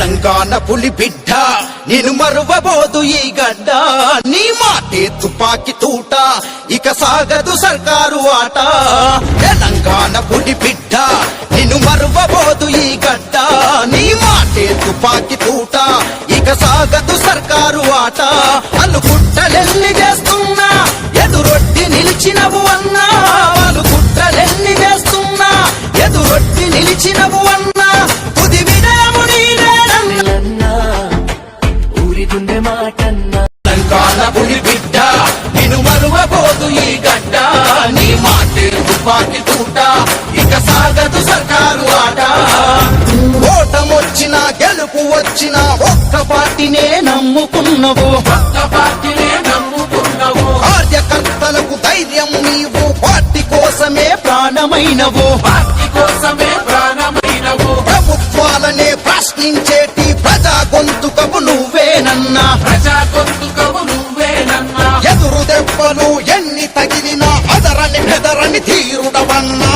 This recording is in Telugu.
తెలంగాణ పులి బిడ్డ నేను మరువబోదు ఈ గడ్డ నీ మాటే తుపాకి తూట ఇక సాగదు సర్కారు ఆట తెలంగాణ పులి బిడ్డ నేను మరువబోదు ఈ గడ్డ నీ మాటే తుపాకి తూట ఇక సాగదు సర్కారు ఆట అలుగుట్టలెల్లి చేస్తున్నా ఎదురొట్టి నిలిచినవు అన్నా అలుగుట్టలెల్లి చేస్తున్నా ఎదురొట్టి నిలిచినవు అన్నా తుది విజయము నీదేనన్నా ఊరి గుండె మాటన్నా తెలంగాణ పులి బిడ్డ నిన్ను మరువబోదు ఈ గడ్డ నీ మాటే తుపాకి తూట ఇక సాగదు సర్కారు ఆట ఓటమొచ్చినా గెలుపు వచ్చినా ఒక్క పార్టీనే నమ్ముకున్నవు కార్యకర్తలకు ధైర్యం నీవు పార్టీ కోసమే ప్రాణమైనవు ప్రభుత్వాలనే ప్రశ్నించేటి ప్రజా గొంతుకవు నువ్వేనన్నా ఎదురు దెబ్బలు ఎన్ని తగిలినా అదరని బెదరని తీరుడవన్నా